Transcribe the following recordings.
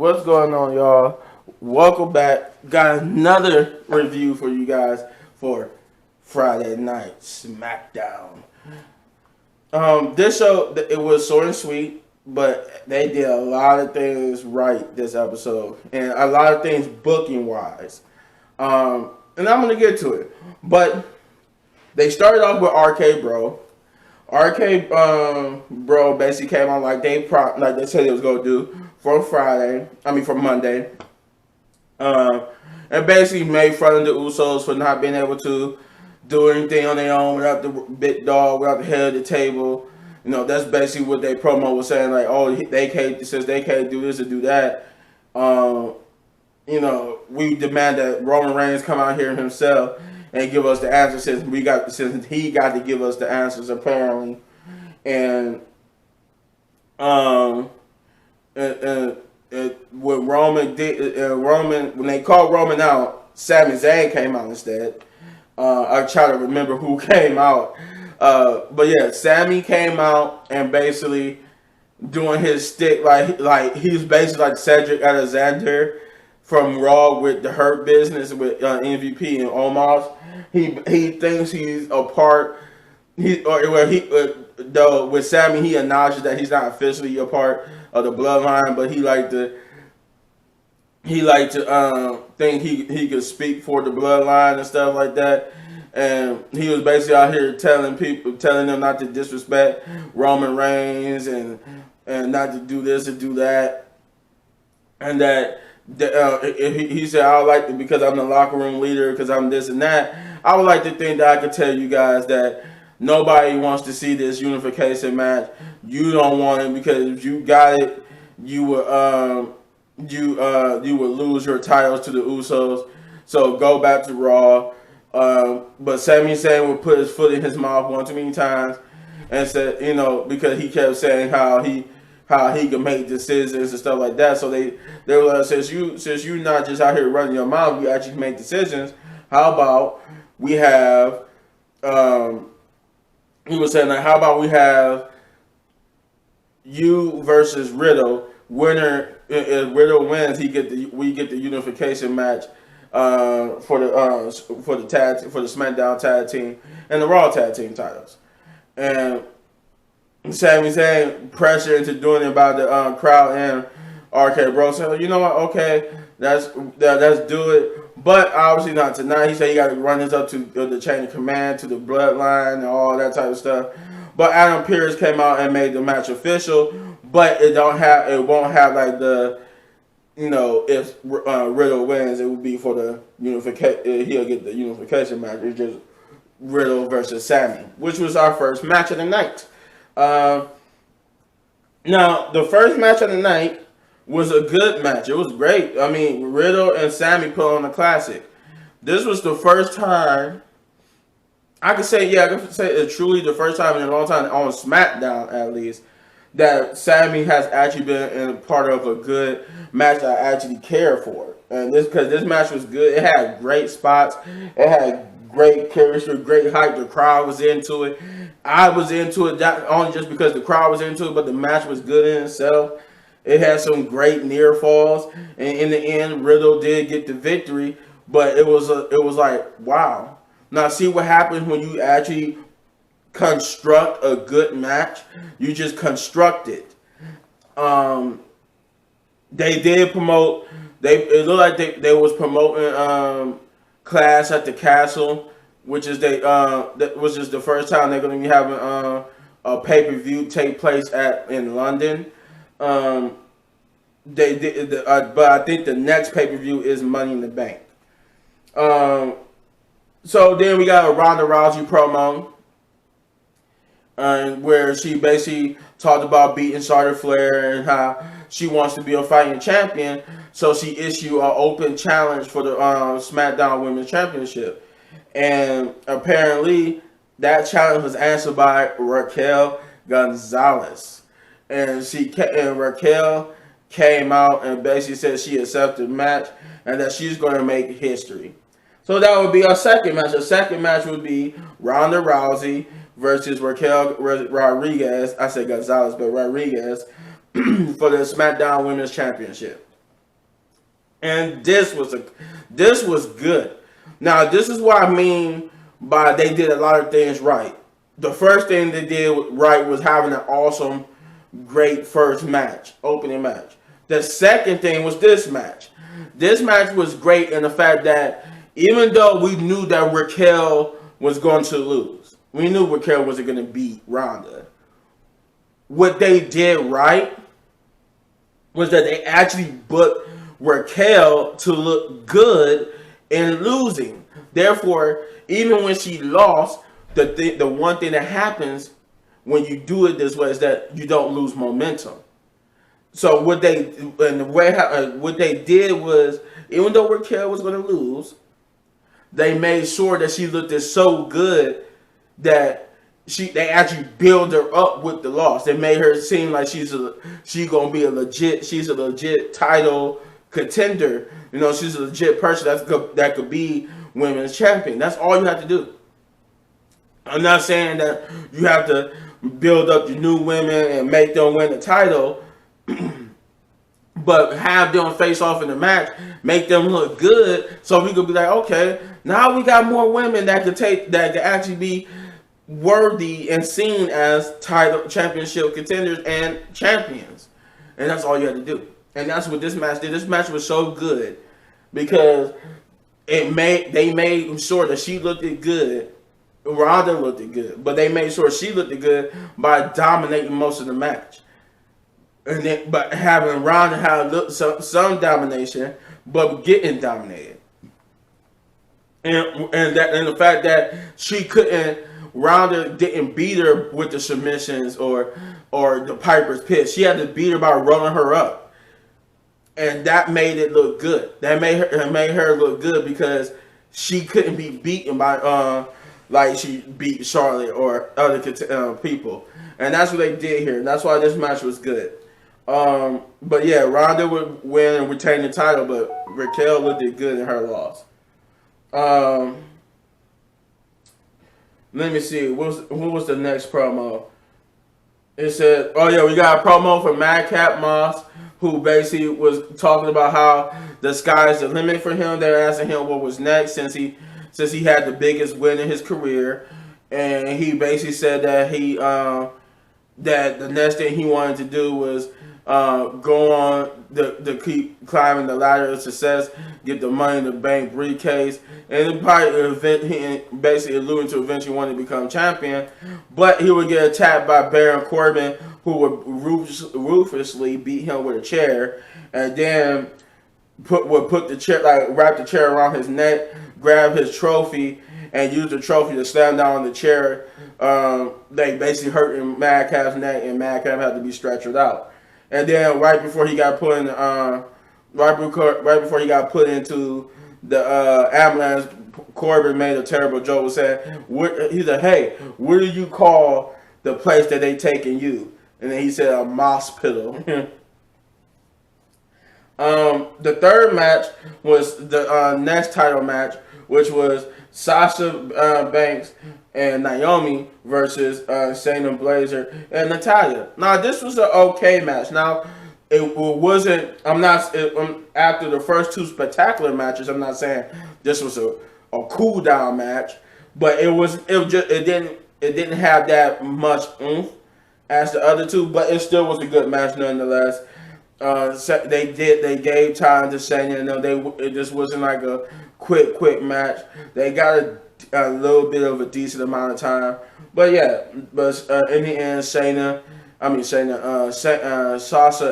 What's going on, y'all? Welcome back. Got another review for you guys for Friday Night Smackdown. This show, it was short and sweet, but they did a lot of things right this episode, and a lot of things booking wise. And I'm gonna get to it, but they started off with RK Bro. RK Bro basically came on like they said they was gonna do for Monday. And basically made fun of the Usos for not being able to do anything on their own without the big dog, without the head of the table. You know, that's basically what their promo was saying. Like, oh, they can't do this or do that. You know, we demand that Roman Reigns come out here himself and give us the answers since he got to give us the answers apparently. And when when they called Roman out, Sami Zayn came out instead. I try to remember who came out. But yeah, Sammy came out and basically doing his stick like he was basically like Cedric Alexander from Raw with the Hurt Business with MVP and Omos. He thinks he's a part. Though with Sammy he acknowledges that he's not officially a part of the bloodline, but he liked to think he could speak for the bloodline and stuff like that. And he was basically out here telling them not to disrespect Roman Reigns and not to do this and do that. And that he said, I would like to, because I'm the locker room leader, because I'm this and that, I would like to think that I could tell you guys that nobody wants to see this unification match. You don't want it because if you got it, you would lose your titles to the Usos. So go back to Raw. But Sami Zayn would put his foot in his mouth one too many times and said, you know, because he kept saying how he could make decisions and stuff like that. So they were like, since you're not just out here running your mouth, you actually make decisions. How about we have he was saying like, how about we have you versus Riddle. Winner, if Riddle wins, we get the unification match for the SmackDown tag team and the Raw tag team titles. And Sami Zayn pressure into doing it by the crowd and RK Bro said, you know what? Okay, let's do it. But obviously not tonight. He said he got to run this up to the chain of command, to the bloodline, and all that type of stuff. But Adam Pearce came out and made the match official. But it won't have like the, you know, if Riddle wins, it would be for the unification. He'll get the unification match. It's just Riddle versus Sammy, which was our first match of the night. Now the first match of the night was a good match. It was great. I mean, Riddle and Sammy put on a classic. This was the first time I could say it's truly the first time in a long time on SmackDown at least that Sammy has actually been in part of a good match that I actually care for. And because this match was good. It had great spots. It had great chemistry, great hype. The crowd was into it. I was into it not only just because the crowd was into it, but the match was good in itself. It had some great near falls, and in the end, Riddle did get the victory. But it was like, wow. Now see what happens when you actually construct a good match. You just construct it. They did promote. It looked like they was promoting Clash at the Castle, which is the first time they're going to be having a pay-per-view take place in London. They did, but I think the next pay-per-view is Money in the Bank. So then we got a Ronda Rousey promo, where she basically talked about beating Charlotte Flair and how she wants to be a fighting champion. So she issued an open challenge for the SmackDown Women's Championship, and apparently that challenge was answered by Raquel Gonzalez, and Raquel came out and basically said she accepted the match and that she's going to make history. So that would be our second match. The second match would be Ronda Rousey versus Raquel Rodriguez. I said Gonzalez, but Rodriguez for the SmackDown Women's Championship. And this was good. Now this is what I mean by they did a lot of things right. The first thing they did right was having an awesome, great first match, opening match. The second thing was this match. This match was great in the fact that even though we knew that Raquel was going to lose, we knew Raquel wasn't going to beat Ronda. What they did right was that they actually booked Raquel to look good in losing. Therefore, even when she lost, the one thing that happens when you do it this way is that you don't lose momentum. So what they did was, even though Raquel was going to lose, they made sure that she looked so good that they actually build her up with the loss. They made her seem like she's gonna be a legit title contender. You know, she's a legit person that could be women's champion. That's all you have to do. I'm not saying that you have to build up your new women and make them win the title, but have them face off in the match, make them look good, so we could be like, okay, now we got more women that could actually be worthy and seen as title championship contenders and champions. And that's all you had to do. And that's what this match did. This match was so good because they made sure that she looked good. Ronda looked good, but they made sure she looked good by dominating most of the match. But having Ronda have some domination, but getting dominated, and the fact that Ronda didn't beat her with the submissions or the Piper's Pit. She had to beat her by rolling her up, and that made it look good. That made her look good because she couldn't be beaten by like she beat Charlotte or other people, and that's what they did here. And that's why this match was good. But yeah, Ronda would win and retain the title, but Raquel looked good in her loss. Let me see. What was the next promo? It said, oh yeah, we got a promo for Madcap Moss, who basically was talking about how the sky's the limit for him. They're asking him what was next since he had the biggest win in his career, and he basically said that that the next thing he wanted to do was go on to keep climbing the ladder of success, get the Money in the Bank briefcase, and he basically alluding to eventually wanting to become champion, but he would get attacked by Baron Corbin, who would ruthlessly beat him with a chair, and then put the chair, like wrap the chair around his neck, grab his trophy, and use the trophy to slam down on the chair. They basically hurting Madcap's neck, and Madcap had to be stretchered out. And then right before he got put in, right before he got put into the ambulance, Corbin made a terrible joke. Said, he said, "Hey, what do you call the place that they taking you?" And then he said, "A mospital." The third match was the next title match, which was Sasha Banks and Naomi versus Shayna Baszler and Natalya. Now, this was an okay match. Now, it wasn't. After the first two spectacular matches, I'm not saying this was a cool down match, but it didn't have that much oomph as the other two, but it still was a good match nonetheless. They gave time to Shayna, and it just wasn't like a quick match. They got a little bit of a decent amount of time, but yeah. But in the end, Sasha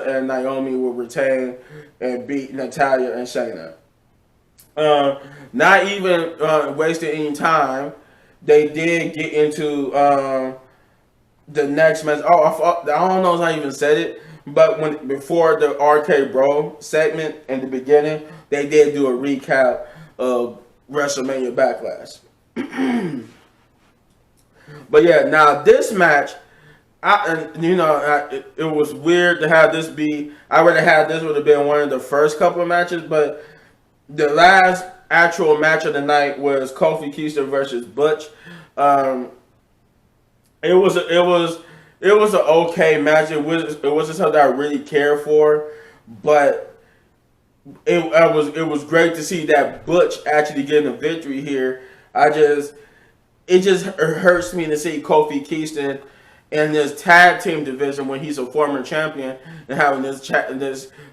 and Naomi will retain and beat Natalya and Shayna. Not even wasting any time, they did get into the next match. I don't know if I even said it, but before the RK Bro segment in the beginning, they did do a recap of WrestleMania Backlash. But yeah, now this match, it was weird to have this be. I would have had this would have been one of the first couple of matches, but the last actual match of the night was Kofi Kingston versus Butch. It was an okay match. It wasn't something I really cared for, but it was great to see that Butch actually getting a victory here. It just hurts me to see Kofi Kingston in this tag team division when he's a former champion and having this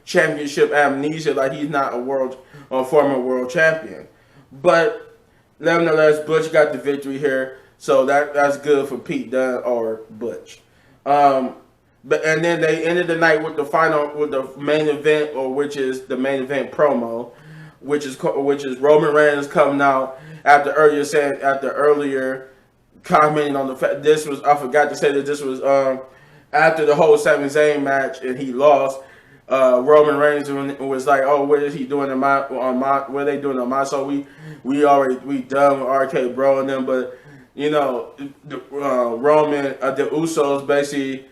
championship amnesia, like he's not a former world champion. But nevertheless, Butch got the victory here, so that's good for Pete Dunne or Butch. And then they ended the night with the main event, or which is the main event promo, which is Roman Reigns coming out after earlier commenting on the fact I forgot to say that this was after the whole Sami Zayn match and he lost. Roman Reigns was like, "Oh, what is he doing what are they doing on my show? We done with RK Bro and them." But Roman, the Usos basically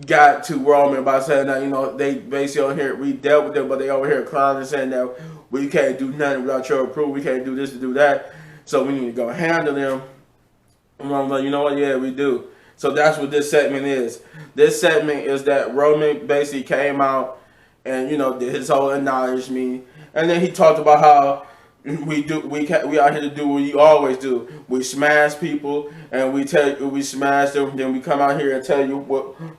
got to Roman by saying that they basically over here, we dealt with them, but they over here clowning, saying that we can't do nothing without your approval. We can't do this to do that, so we need to go handle them. And I'm like, you know what? Yeah, we do. So that's what this segment is. This segment is that Roman basically came out and did his whole acknowledge me, and then he talked about how we out here to do what we always do. We smash people and we smash them. Then we come out here and tell you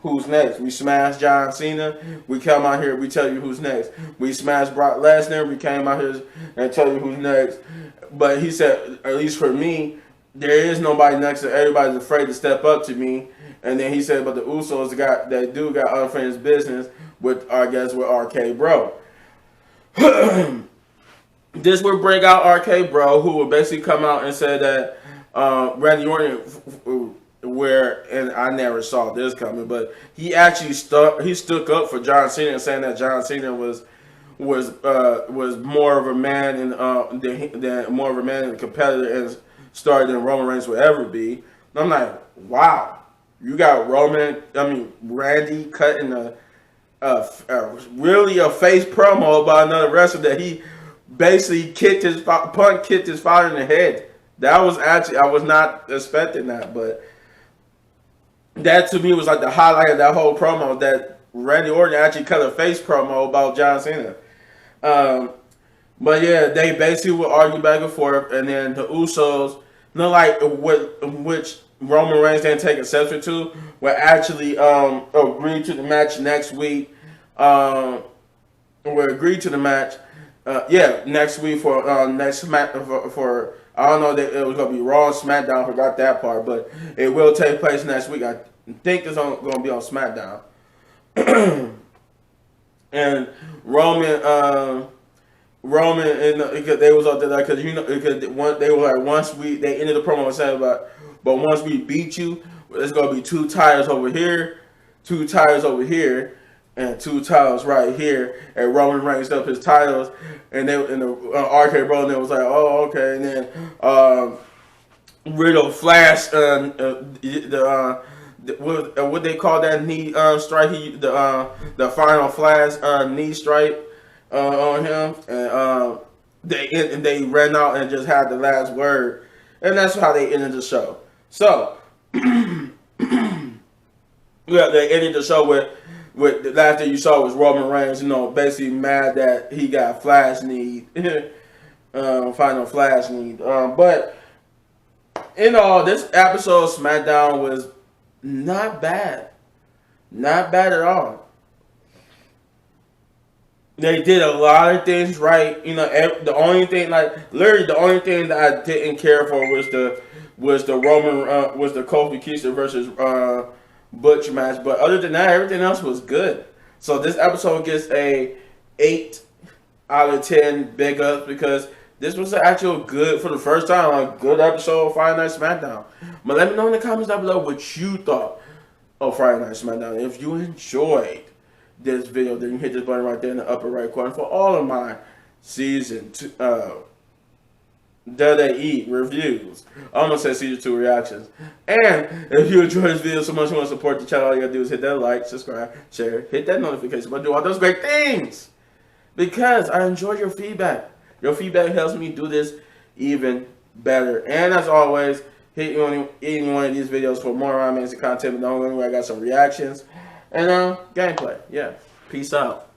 who's next. We smash John Cena. We come out here. We tell you who's next. We smash Brock Lesnar. We came out here and tell you who's next. But he said, at least for me, there is nobody next to. Everybody's afraid to step up to me. And then he said, but the Usos got unfinished business with RK Bro. This would bring out RK Bro, who would basically come out and say that Randy Orton, and I never saw this coming, but he actually stuck up for John Cena and saying that John Cena was more of a man and more of a man and competitor and star than Roman Reigns would ever be. And I'm like, wow, you got Randy cutting really a face promo about another wrestler that he basically kicked his father in the head. That was actually, I was not expecting that, but that to me was like the highlight of that whole promo, that Randy Orton actually cut a face promo about John Cena. But yeah, they basically would argue back and forth, and then the Usos, which Roman Reigns didn't take exception to, would actually agree to the match next week. Would agree to the match. Next week for next Smack for I don't know that it was gonna be Raw and SmackDown. I forgot that part, but it will take place next week. I think it's gonna be on SmackDown. And Roman and they was up there because they were like, they ended the promo saying about, but once we beat you, it's gonna be 2 tires over here, 2 tires over here, and 2 titles right here. And Roman raised up his titles, and the RK Bro, and they was like, oh, okay. And then Riddle flashed what they call that knee strike? The final flash knee strike on him, and they ran out and just had the last word, and that's how they ended the show. So yeah, they ended the show with the last thing you saw was Roman Reigns, basically mad that he got flash need, final flash need. But in all, this episode of SmackDown was not bad at all. They did a lot of things right. The only thing, literally the only thing that I didn't care for was the Kofi Kingston versus Butch match. But other than that, everything else was good. So this episode gets a 8 out of 10 big ups, because this was an actual good, for the first time, a good episode of Friday Night SmackDown. But let me know in the comments down below what you thought of Friday Night SmackDown. If you enjoyed this video, then you hit this button right there in the upper right corner for all of my season 2 WWE reviews. I almost said season 2 reactions. And if you enjoyed this video so much you want to support the channel, all you gotta do is hit that like, subscribe, share, hit that notification button, do all those great things, because I enjoy your feedback. Your feedback helps me do this even better. And as always, hit any one of these videos for more amazing content. But the only way I got some reactions and gameplay. Yeah. Peace out.